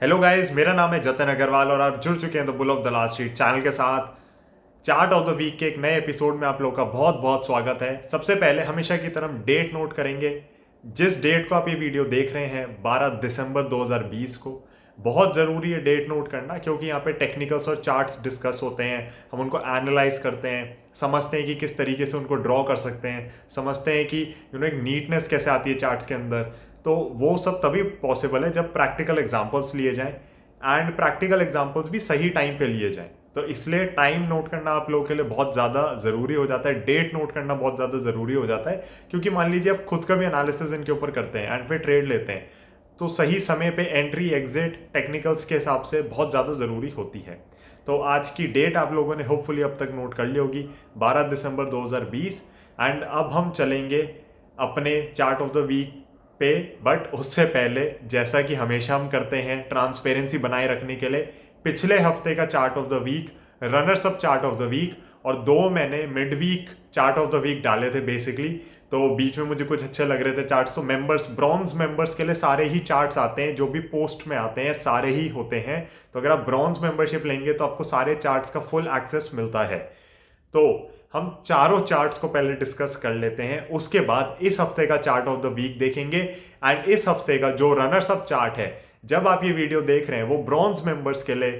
Hello guys, मेरा नाम है जतन अग्रवाल और आप जुड़ चुके हैं the bull of the last street channel के साथ। चार्ट ऑफ द वीक के एक नए एपिसोड में आप लोगों का बहुत बहुत स्वागत है। सबसे पहले हमेशा की तरह डेट नोट करेंगे। जिस डेट को आप ये वीडियो देख रहे हैं 12 दिसंबर 2020 को, बहुत ज़रूरी है डेट नोट करना, क्योंकि यहाँ पे टेक्निकल्स और चार्ट्स डिस्कस होते हैं। हम उनको एनालाइज करते हैं, समझते हैं कि किस तरीके से उनको ड्रॉ कर सकते हैं, समझते हैं कि एक नीटनेस कैसे आती है चार्ट्स के अंदर। तो वो सब तभी पॉसिबल है जब प्रैक्टिकल एग्जांपल्स लिए जाएं, एंड प्रैक्टिकल एग्जांपल्स भी सही टाइम पे लिए जाएं। तो इसलिए टाइम नोट करना आप लोगों के लिए बहुत ज़्यादा ज़रूरी हो जाता है, डेट नोट करना बहुत ज़्यादा ज़रूरी हो जाता है, क्योंकि मान लीजिए आप खुद का भी एनालिसिस इनके ऊपर करते हैं एंड फिर ट्रेड लेते हैं, तो सही समय पे एंट्री एग्जिट टेक्निकल्स के हिसाब से बहुत ज़्यादा ज़रूरी होती है। तो आज की डेट आप लोगों ने होपफुली अब तक नोट कर ली होगी, 12 दिसंबर 2020। एंड अब हम चलेंगे अपने चार्ट ऑफ द वीक पे, बट उससे पहले जैसा कि हमेशा हम करते हैं ट्रांसपेरेंसी बनाए रखने के लिए, पिछले हफ्ते का chart of the week, runners up chart of the week और दो मैंने mid week chart of the week डाले थे बेसिकली। तो बीच में मुझे कुछ अच्छे लग रहे थे चार्ट्स, तो मेंबर्स, ब्रॉन्ज मेंबर्स के लिए सारे ही चार्ट्स आते हैं, जो भी पोस्ट में आते हैं सारे ही होते हैं। तो अगर आप ब्रॉन्ज मेंबरशिप लेंगे तो आपको सारे चार्ट्स का फुल एक्सेस मिलता है। तो हम चारों चार्ट्स को पहले डिस्कस कर लेते हैं, उसके बाद इस हफ्ते का चार्ट ऑफ द वीक देखेंगे। एंड इस हफ्ते का जो रनर्स अप चार्ट है, जब आप ये वीडियो देख रहे हैं, वो ब्रॉन्ज मेंबर्स के लिए।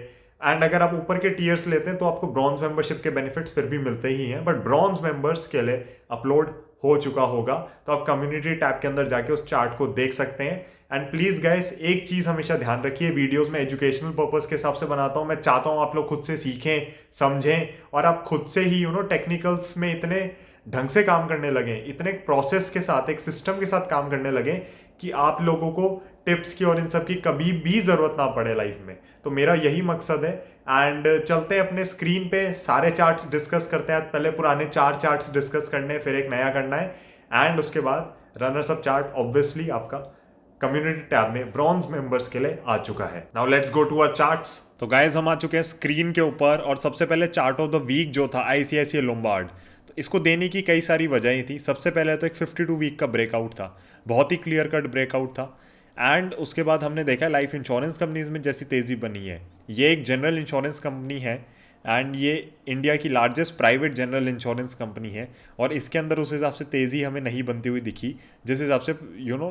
एंड अगर आप ऊपर के टीयर्स लेते हैं तो आपको ब्रॉन्ज मेंबरशिप के बेनिफिट्स फिर भी मिलते ही हैं, बट ब्रॉन्ज मेंबर्स के लिए अपलोड हो चुका होगा, तो आप कम्युनिटी टैब के अंदर जाके उस चार्ट को देख सकते हैं। एंड प्लीज गाइस, एक चीज हमेशा ध्यान रखिए, वीडियोस में एजुकेशनल पर्पस के हिसाब से बनाता हूं। मैं चाहता हूं आप लोग खुद से सीखें, समझें, और आप खुद से ही टेक्निकल्स में इतने ढंग से काम करने लगे, इतने प्रोसेस के साथ, एक सिस्टम के साथ काम करने लगे कि आप लोगों को टिप्स की और इन सब की कभी भी जरूरत ना पड़े लाइफ में। तो मेरा यही मकसद है। एंड चलते हैं अपने स्क्रीन पे, सारे चार्ट्स डिस्कस करते हैं। पहले पुराने 4 चार्ट्स डिस्कस करने हैं, फिर एक नया करना है, एंड उसके बाद रनर्स अप चार्ट ऑब्वियसली आपका कम्युनिटी टैब में ब्रॉन्ज मेंबर्स के लिए आ चुका है। Now let's go to our charts. तो गाइस, हम आ चुके हैं स्क्रीन के ऊपर, और सबसे पहले चार्ट ऑफ द वीक जो था आईसीआईसीआई लोम्बार्ड, तो इसको देने की कई सारी वजहें थी। सबसे पहले तो एक 52 वीक का ब्रेकआउट था, बहुत ही क्लियर कट ब्रेकआउट था। एंड उसके बाद हमने देखा लाइफ इंश्योरेंस कंपनीज में जैसी तेज़ी बनी है। ये एक जनरल इंश्योरेंस कंपनी है, एंड ये इंडिया की largest private general insurance company है, और इसके अंदर उस हिसाब से तेज़ी हमें नहीं बनती हुई दिखी जिस हिसाब से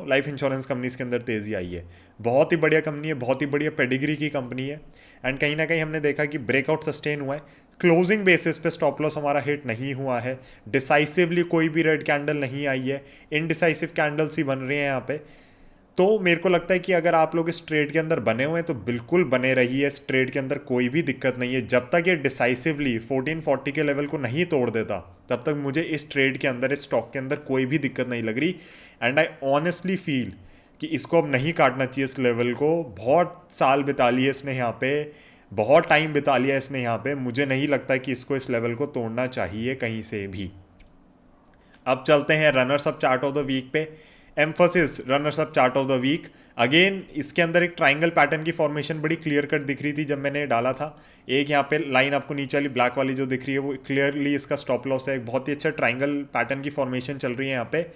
लाइफ इंश्योरेंस कंपनीज के अंदर तेज़ी आई है। बहुत ही बढ़िया कंपनी है, बहुत ही बढ़िया पेडिग्री की कंपनी है। एंड कहीं ना कहीं हमने देखा कि ब्रेकआउट सस्टेन हुआ है, क्लोजिंग बेसिस पे स्टॉप लॉस हमारा हिट नहीं हुआ है, डिसाइसिवली कोई भी रेड कैंडल नहीं आई है, इनडिसाइसिव कैंडल्स ही बन रही हैं यहाँ पे। तो मेरे को लगता है कि अगर आप लोग इस ट्रेड के अंदर बने हुए हैं तो बिल्कुल बने रहिए, इस ट्रेड के अंदर कोई भी दिक्कत नहीं है। जब तक ये डिसाइसिवली 1440 के लेवल को नहीं तोड़ देता, तब तक मुझे इस ट्रेड के अंदर, इस स्टॉक के अंदर कोई भी दिक्कत नहीं लग रही। एंड आई ऑनेस्टली फील कि इसको अब नहीं काटना चाहिए इस लेवल को। बहुत साल बिता लिए इसने यहाँ पे, बहुत टाइम बिता लिया इसने यहाँ पे, मुझे नहीं लगता कि इसको इस लेवल को तोड़ना चाहिए कहीं से भी। अब चलते हैं runners up chart of the week पे। Mphasis runners up chart of the week, again इसके अंदर एक ट्राइंगल पैटर्न की फॉर्मेशन बड़ी क्लियर कट दिख रही थी जब मैंने डाला था। एक यहाँ पे लाइन आपको नीचे वाली ब्लैक वाली जो दिख रही है वो क्लियरली इसका स्टॉप लॉस है। एक बहुत ही अच्छा ट्राइंगल पैटर्न की फॉर्मेशन चल रही है यहाँ पे।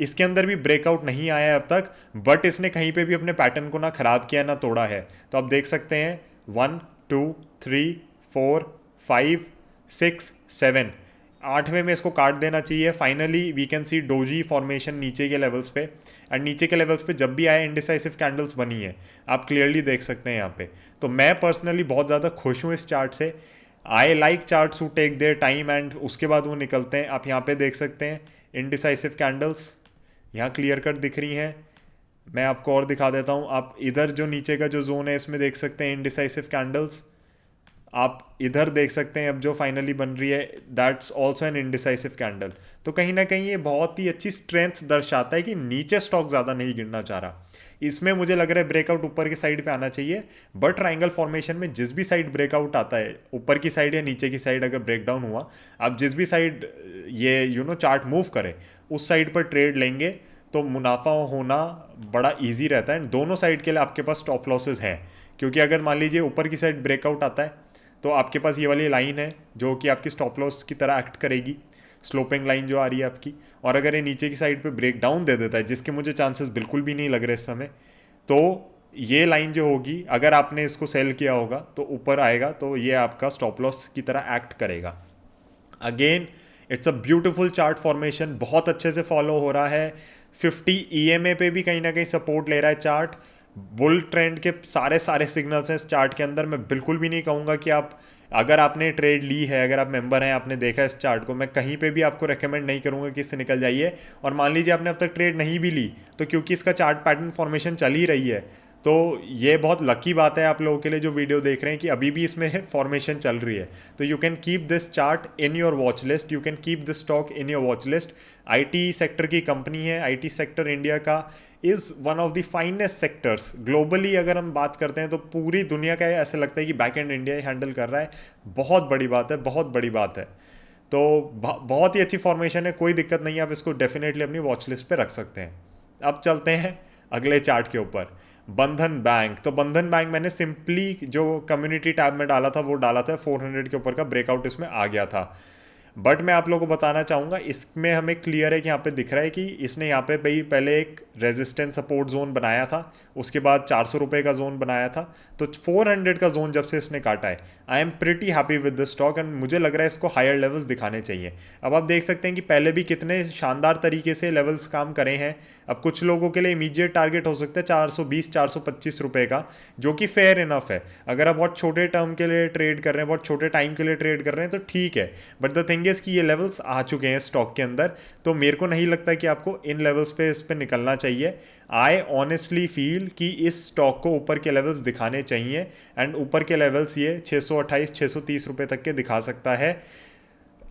इसके अंदर भी ब्रेकआउट नहीं आया है अब तक, बट इसने कहीं पे भी अपने पैटर्न को ना खराब किया ना तोड़ा है। तो आप देख सकते हैं 1 2 3 4 5 6 7, 8वें में इसको काट देना चाहिए। Finally we can see doji formation नीचे के लेवल्स पे, एंड नीचे के लेवल्स पे जब भी आए इनडिसाइसिव कैंडल्स बनी है, आप क्लियरली देख सकते हैं यहाँ पे। तो मैं पर्सनली बहुत ज़्यादा खुश हूँ इस चार्ट से। I like charts to take their time, and उसके बाद वो निकलते हैं। आप यहाँ पे देख सकते हैं इनडिसाइसिव कैंडल्स यहाँ क्लियर कट दिख रही हैं। मैं आपको और दिखा देता हूँ, आप इधर जो नीचे का जो जोन है इसमें देख सकते हैं इनडिसाइसिव कैंडल्स। आप इधर देख सकते हैं अब जो फाइनली बन रही है, that's also an indecisive candle. तो कहीं ना कहीं ये बहुत ही अच्छी स्ट्रेंथ दर्शाता है कि नीचे स्टॉक ज़्यादा नहीं गिरना चाह रहा। इसमें मुझे लग रहा है ब्रेकआउट ऊपर की साइड पे आना चाहिए, बट ट्राइंगल फॉर्मेशन में जिस भी साइड ब्रेकआउट आता है, ऊपर की साइड या नीचे की साइड अगर ब्रेकडाउन हुआ, आप जिस भी साइड ये चार्ट मूव करे उस साइड पर ट्रेड लेंगे तो मुनाफा होना बड़ा ईजी रहता है। दोनों साइड के लिए आपके पास स्टॉप लॉसेज हैं, क्योंकि अगर मान लीजिए ऊपर की साइड ब्रेकआउट आता है तो आपके पास ये वाली लाइन है जो कि आपकी स्टॉप लॉस की तरह एक्ट करेगी, स्लोपिंग लाइन जो आ रही है आपकी। और अगर ये नीचे की साइड पे ब्रेक डाउन दे देता है, जिसके मुझे चांसेस बिल्कुल भी नहीं लग रहे इस समय, तो ये लाइन जो होगी अगर आपने इसको सेल किया होगा तो ऊपर आएगा, तो ये आपका स्टॉप लॉस की तरह एक्ट करेगा। Again it's a beautiful chart formation, बहुत अच्छे से फॉलो हो रहा है। 50 ईएमए पे भी कहीं ना कहीं सपोर्ट ले रहा है चार्ट। बुल ट्रेंड के सारे सारे सिग्नल्स हैं इस चार्ट के अंदर। मैं बिल्कुल भी नहीं कहूँगा कि आप, अगर आपने ट्रेड ली है, अगर आप मेंबर हैं, आपने देखा इस चार्ट को, मैं कहीं पे भी आपको रेकमेंड नहीं करूँगा कि इससे निकल जाइए। और मान लीजिए आपने अब तक ट्रेड नहीं भी ली, तो क्योंकि इसका चार्ट पैटर्न फॉर्मेशन चल ही रही है, तो ये बहुत लकी बात है आप लोगों के लिए जो वीडियो देख रहे हैं कि अभी भी इसमें फॉर्मेशन चल रही है। तो you can keep this chart in your watch list, you can keep this stock in your watch list. IT sector की कंपनी है, आईटी सेक्टर इंडिया का is one of the finest sectors globally. अगर हम बात करते हैं तो पूरी दुनिया का ऐसे लगता है कि back and India he handle कर रहा है। बहुत बड़ी बात है, बहुत बड़ी बात है। तो बहुत ही अच्छी फॉर्मेशन है, कोई दिक्कत नहीं है, आप इसको डेफिनेटली अपनी वॉच लिस्ट पे रख सकते हैं। अब चलते हैं अगले चार्ट के ऊपर, बंधन बैंक। तो बंधन बैंक मैंने सिंपली जो कम्युनिटी टैब में डाला था वो डाला था, 400 के ऊपर का ब्रेकआउट इसमें आ गया था। बट मैं आप लोगों को बताना चाहूँगा, इसमें हमें क्लियर है कि यहाँ पे दिख रहा है कि इसने यहाँ पे भाई पहले एक रेजिस्टेंस सपोर्ट जोन बनाया था, उसके बाद 400 रुपये का जोन बनाया था। तो 400 का जोन जब से इसने काटा है, I am pretty happy with the stock and मुझे लग रहा है इसको हायर लेवल्स दिखाने चाहिए। अब आप देख सकते हैं कि पहले भी कितने शानदार तरीके से लेवल्स काम करे हैं। अब कुछ लोगों के लिए इमीडिएट टारगेट हो सकता है 420 425 रुपये का, जो कि फेयर इनफ है। अगर आप बहुत छोटे टर्म के लिए ट्रेड कर रहे हैं, बहुत छोटे टाइम के लिए ट्रेड कर रहे हैं तो ठीक है। बट द थिंग इज कि ये लेवल्स आ चुके हैं स्टॉक के अंदर, तो मेरे को नहीं लगता कि आपको इन लेवल्स पे इस पे निकलना चाहिए। आई ऑनेस्टली फील कि इस स्टॉक को ऊपर के लेवल्स दिखाने चाहिए एंड ऊपर के लेवल्स ये 628 630 रुपये तक के दिखा सकता है।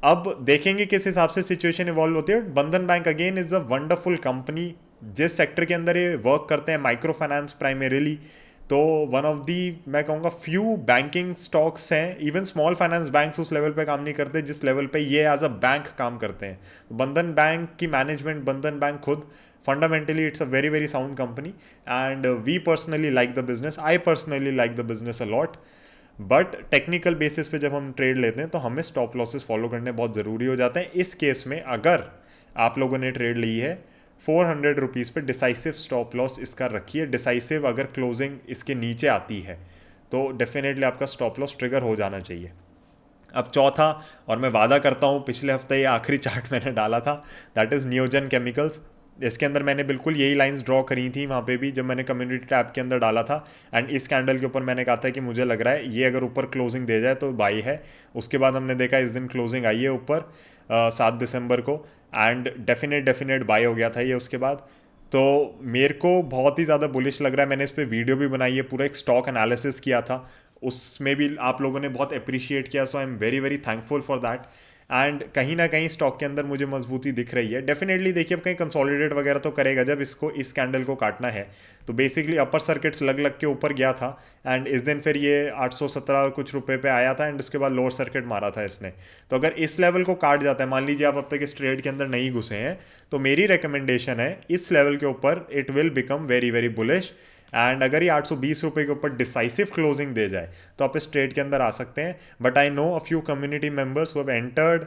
अब देखेंगे किस हिसाब से सिचुएशन इवॉल्व होती है। बंधन bank again is a wonderful company. जिस सेक्टर के अंदर ये वर्क करते हैं, माइक्रो फाइनेंस प्राइमरीली, तो वन ऑफ दी मैं कहूँगा फ्यू बैंकिंग स्टॉक्स हैं। इवन स्मॉल फाइनेंस बैंक्स उस लेवल पे काम नहीं करते जिस लेवल पे ये एज अ बैंक काम करते हैं। बंधन बैंक की मैनेजमेंट, बंधन बैंक खुद, fundamentally it's a very very sound company and we personally like the business, I personally like the business a lot. But technical basis पे जब हम ट्रेड लेते हैं तो हमें स्टॉप लॉसेस फॉलो करने बहुत ज़रूरी हो जाते हैं। इस केस में अगर आप लोगों ने ट्रेड ली है 400 रुपीज़ पे, डिसाइसिव स्टॉप लॉस इसका रखिए। डिसाइसिव अगर क्लोजिंग इसके नीचे आती है तो डेफिनेटली आपका स्टॉप लॉस ट्रिगर हो जाना चाहिए। अब चौथा, और मैं वादा करता हूँ पिछले हफ्ते ये आखिरी चार्ट मैंने डाला था, दैट इज़ नियोजन केमिकल्स। इसके अंदर मैंने बिल्कुल यही लाइंस ड्रॉ करी थी वहाँ पे भी जब मैंने कम्युनिटी टैब के अंदर डाला था। एंड इस कैंडल के ऊपर मैंने कहा था कि मुझे लग रहा है ये अगर ऊपर क्लोजिंग दे जाए तो बाई है। उसके बाद हमने देखा इस दिन क्लोजिंग आई है ऊपर 7 दिसंबर को एंड डेफिनेट बाई हो गया था ये उसके बाद। तो मेरे को बहुत ही ज़्यादा बुलिश लग रहा है। मैंने इस पर वीडियो भी बनाई है, पूरा एक स्टॉक एनालिसिस किया था, उसमें भी आप लोगों ने बहुत अप्रिशिएट किया। So I am very very thankful for that. And कहीं ना कहीं स्टॉक के अंदर मुझे मजबूती दिख रही है। डेफिनेटली देखिए अब कहीं कंसोलिडेट वगैरह तो करेगा जब इसको, इस कैंडल को काटना है। तो बेसिकली अपर सर्किट्स लग के ऊपर गया था एंड इस दिन फिर ये 817 कुछ रुपए पे आया था एंड उसके बाद लोअर सर्किट मारा था इसने। तो अगर इस लेवल को काट जाता है, मान लीजिए आप अब तक इस ट्रेड के अंदर नहीं घुसे हैं, तो मेरी रिकमेंडेशन है इस लेवल के ऊपर it will become very very bullish. And अगर ये 820 रुपये के ऊपर डिसाइसिव क्लोजिंग दे जाए तो आप इस ट्रेड के अंदर आ सकते हैं। But I know a few community members who have entered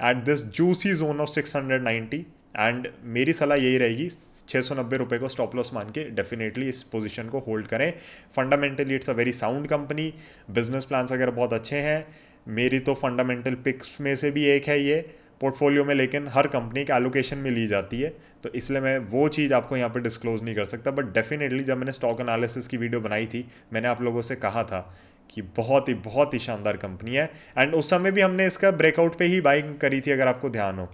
at this juicy zone of 690 and मेरी सलाह यही रहेगी 690 रुपये को स्टॉप लॉस मान के डेफिनेटली इस पोजीशन को होल्ड करें। Fundamentally it's a very sound company, business plans अगर बहुत अच्छे हैं, मेरी तो फंडामेंटल पिक्स में से भी एक है ये पोर्टफोलियो में, लेकिन हर कंपनी के एलोकेशन में ली जाती है, तो इसलिए मैं वो चीज़ आपको यहाँ पे डिस्क्लोज नहीं कर सकता। बट डेफिनेटली जब मैंने स्टॉक एनालिसिस की वीडियो बनाई थी, मैंने आप लोगों से कहा था कि बहुत ही शानदार कंपनी है एंड उस समय भी हमने इसका ब्रेकआउट पे ही बाइंग करी थी अगर आपको ध्यान हो।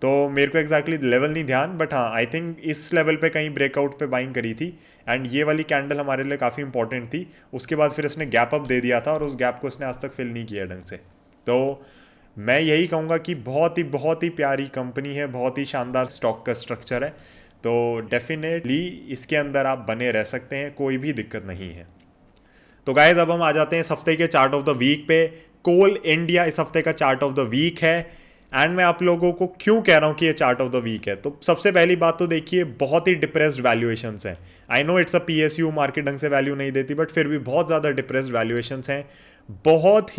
तो मेरे को एग्जैक्टली लेवल नहीं ध्यान, बट हाँ आई थिंक इस लेवल पे कहीं ब्रेकआउट पे बाइंग करी थी एंड ये वाली कैंडल हमारे लिए काफ़ी इंपॉर्टेंट थी। उसके बाद फिर इसने गैप अप दे दिया था और उस गैप को इसने आज तक फिल नहीं किया ढंग से। तो मैं यही कहूँगा कि बहुत ही प्यारी कंपनी है, बहुत ही शानदार स्टॉक का स्ट्रक्चर है, तो डेफिनेटली इसके अंदर आप बने रह सकते हैं, कोई भी दिक्कत नहीं है। तो गाइज अब हम आ जाते हैं इस हफ्ते के चार्ट ऑफ द वीक पे। कोल इंडिया इस हफ्ते का चार्ट ऑफ द वीक है एंड मैं आप लोगों को क्यों कह रहा हूँ कि ये चार्ट ऑफ द वीक है। तो सबसे पहली बात तो देखिए बहुत ही डिप्रेस्ड वैल्यूएशंस हैं। I know it's a PSU, market ढंग से वैल्यू नहीं देती, बट फिर भी बहुत ज़्यादा डिप्रेस्ड वैल्यूएशंस हैं। बहुत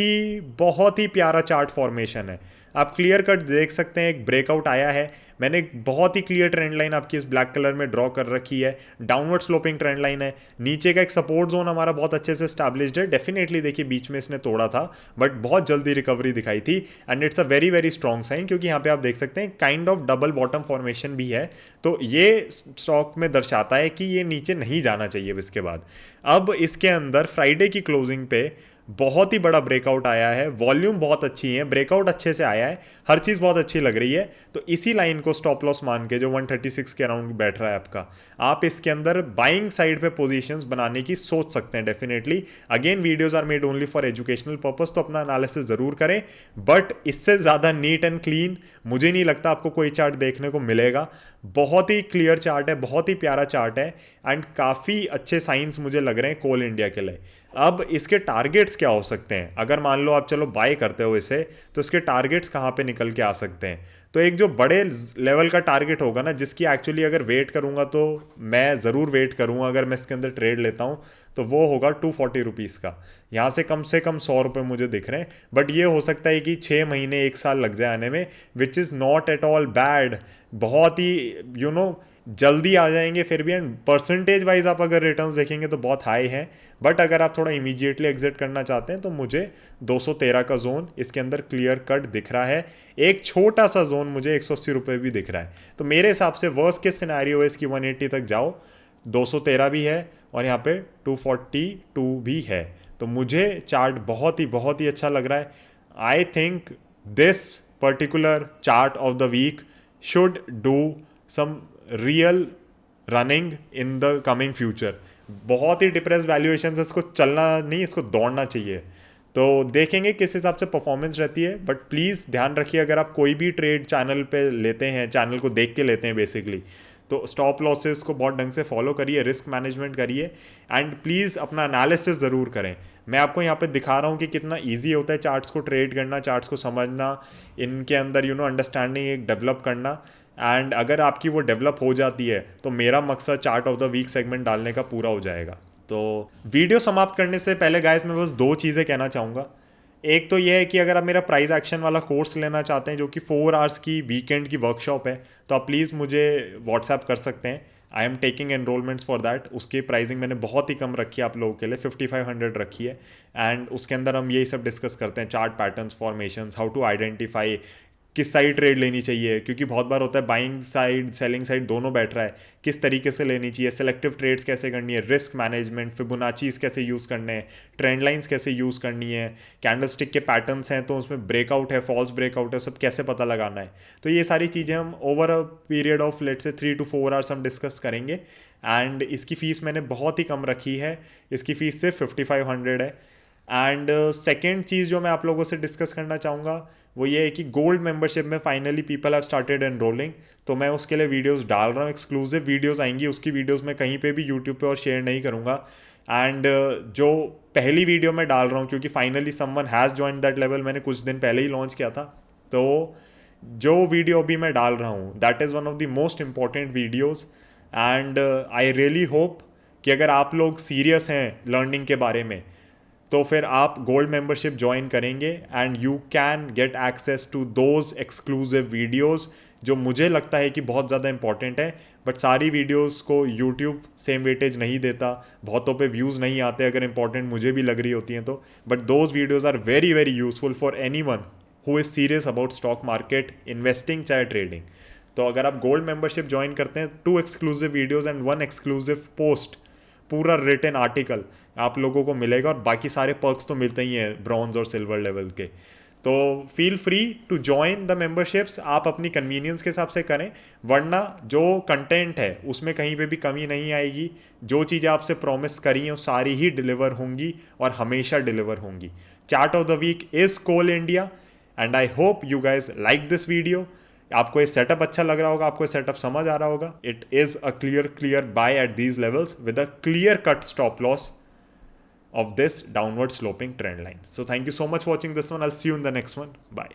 ही प्यारा चार्ट फॉर्मेशन है। आप क्लियर कट देख सकते हैं, एक ब्रेकआउट आया है। मैंने एक बहुत ही क्लियर ट्रेंड लाइन आपकी इस ब्लैक कलर में ड्रॉ कर रखी है, डाउनवर्ड स्लोपिंग ट्रेंड लाइन है। नीचे का एक सपोर्ट जोन हमारा बहुत अच्छे से स्टैब्लिश्ड है। डेफिनेटली देखिए बीच में इसने तोड़ा था बट बहुत जल्दी रिकवरी दिखाई थी and it's a very very strong sign, क्योंकि यहाँ पे आप देख सकते हैं kind of double bottom formation भी है। तो ये स्टॉक में दर्शाता है कि ये नीचे नहीं जाना चाहिए इसके बाद। अब इसके अंदर फ्राइडे की क्लोजिंग पे बहुत ही बड़ा ब्रेकआउट आया है, वॉल्यूम बहुत अच्छी है, ब्रेकआउट अच्छे से आया है, हर चीज़ बहुत अच्छी लग रही है। तो इसी लाइन को स्टॉप लॉस मान के जो 136 के अराउंड बैठ रहा है आपका, आप इसके अंदर बाइंग साइड पे पोजीशंस बनाने की सोच सकते हैं definitely. Again videos are made only for educational purpose, तो अपना एनालिसिस ज़रूर करें, बट इससे ज़्यादा नीट एंड क्लीन मुझे नहीं लगता आपको कोई चार्ट देखने को मिलेगा। बहुत ही क्लियर चार्ट है, बहुत ही प्यारा चार्ट है एंड काफ़ी अच्छे साइंस मुझे लग रहे हैं कोल इंडिया के लिए। अब इसके टारगेट्स क्या हो सकते हैं, अगर मान लो आप चलो बाय करते हो इसे, तो इसके टारगेट्स कहाँ पे निकल के आ सकते हैं। तो एक जो बड़े लेवल का टारगेट होगा ना, जिसकी एक्चुअली अगर वेट करूँगा तो मैं ज़रूर वेट करूँगा अगर मैं इसके अंदर ट्रेड लेता हूँ, तो वो होगा 240 रुपीज़ का। यहाँ से कम 100 रुपये मुझे दिख रहे हैं, बट ये हो सकता है कि 6 महीने 1 साल लग जाए आने में, which is not at all bad. बहुत ही जल्दी आ जाएंगे फिर भी, एंड परसेंटेज वाइज आप अगर रिटर्न्स देखेंगे तो बहुत हाई हैं। बट अगर आप थोड़ा इमीडिएटली एग्जिट करना चाहते हैं तो मुझे 213 का जोन इसके अंदर क्लियर कट दिख रहा है। एक छोटा सा जोन मुझे 180 रुपये भी दिख रहा है। तो मेरे हिसाब से वर्स्ट केस सिनेरियो है इसकी 180 तक जाओ, 213 भी है और यहाँ पे 242 भी है। तो मुझे चार्ट बहुत ही अच्छा लग रहा है। I think this particular chart of the week should do some real running in the coming future. बहुत ही डिप्रेस वैल्यूएशन, इसको चलना नहीं, इसको दौड़ना चाहिए। तो देखेंगे किस हिसाब से परफॉर्मेंस रहती है, बट प्लीज़ ध्यान रखिए अगर आप कोई भी ट्रेड चैनल पे लेते हैं, चैनल को देख के लेते हैं बेसिकली, तो स्टॉप लॉसेस को बहुत ढंग से फॉलो करिए, रिस्क मैनेजमेंट करिए एंड प्लीज़ अपना एनालिसिस ज़रूर करें। मैं आपको यहाँ पे दिखा रहा हूँ कि कितना इजी होता है चार्ट्स को ट्रेड करना, चार्ट्स को समझना, इनके अंदर अंडरस्टैंडिंग एक डेवलप करना। एंड अगर आपकी वो डेवलप हो जाती है तो मेरा मकसद chart of the week segment डालने का पूरा हो जाएगा। तो वीडियो समाप्त करने से पहले गाइस मैं बस 2 चीज़ें कहना चाहूँगा। एक तो ये है कि अगर आप मेरा प्राइस एक्शन वाला कोर्स लेना चाहते हैं जो कि 4 आवर्स की वीकेंड की वर्कशॉप है, तो आप प्लीज़ मुझे व्हाट्सएप कर सकते हैं। I am taking enrolments for that. उसकी प्राइसिंग मैंने बहुत ही कम रखी है आप लोगों के लिए, 5500 रखी है। एंड उसके अंदर हम यही सब डिस्कस करते हैं, chart patterns, formations, how to identify किस साइड ट्रेड लेनी चाहिए, क्योंकि बहुत बार होता है बाइंग साइड सेलिंग साइड दोनों बैठ रहा है, किस तरीके से लेनी चाहिए, सेलेक्टिव ट्रेड्स कैसे करनी है, रिस्क मैनेजमेंट, फिबोनाचीज कैसे यूज़ करने हैं, ट्रेंड लाइंस कैसे यूज़ करनी है, कैंडलस्टिक के पैटर्न्स हैं तो उसमें ब्रेकआउट है, फॉल्स ब्रेकआउट है, सब कैसे पता लगाना है। तो ये सारी चीज़ें हम over a period of let's say 3 to 4 hours हम डिस्कस करेंगे। एंड इसकी फ़ीस मैंने बहुत ही कम रखी है, इसकी फ़ीस सिर्फ 5500 है। एंड सेकेंड चीज़ जो मैं आप लोगों से डिस्कस करना चाहूँगा वो ये है कि गोल्ड मेंबरशिप में finally people have started enrolling. तो मैं उसके लिए वीडियोस डाल रहा हूँ, एक्सक्लूसिव वीडियोस आएंगी, उसकी वीडियोस मैं कहीं पे भी यूट्यूब पे और शेयर नहीं करूँगा। एंड जो पहली वीडियो मैं डाल रहा हूँ, क्योंकि finally someone has join that level, मैंने कुछ दिन पहले ही लॉन्च किया था, तो जो वीडियो अभी मैं डाल रहा हूँ that is one of the most important videos. And I really hope कि अगर आप लोग सीरियस हैं लर्निंग के बारे में तो फिर आप गोल्ड मेंबरशिप ज्वाइन करेंगे and you can get access to those exclusive videos जो मुझे लगता है कि बहुत ज़्यादा इंपॉर्टेंट है। बट सारी वीडियोस को यूट्यूब सेम वेटेज नहीं देता, बहुतों पे व्यूज़ नहीं आते अगर इंपॉर्टेंट मुझे भी लग रही होती हैं तो। But those videos are very very useful for anyone who is serious about stock market, investing चाहे ट्रेडिंग। तो अगर आप गोल्ड मेंबरशिप ज्वाइन करते हैं, 2 exclusive videos and 1 exclusive post, पूरा रिटन आर्टिकल आप लोगों को मिलेगा, और बाकी सारे पर्क्स तो मिलते ही हैं ब्रॉन्ज और सिल्वर लेवल के। तो feel free to join the memberships, आप अपनी कन्वीनियंस के हिसाब से करें, वरना जो कंटेंट है उसमें कहीं पे भी कमी नहीं आएगी। जो चीज़ें आपसे प्रॉमिस करी हैं वो सारी ही डिलीवर होंगी और हमेशा डिलीवर होंगी। Chart of the week is Coal India and I hope you guys like this video. आपको ये सेटअप अच्छा लग रहा होगा, आपको ये सेटअप समझ आ रहा होगा। It is a clear by at these levels with a clear cut stop loss of this downward sloping trend line. So thank you so much for watching this one. I'll see you in the next one. Bye.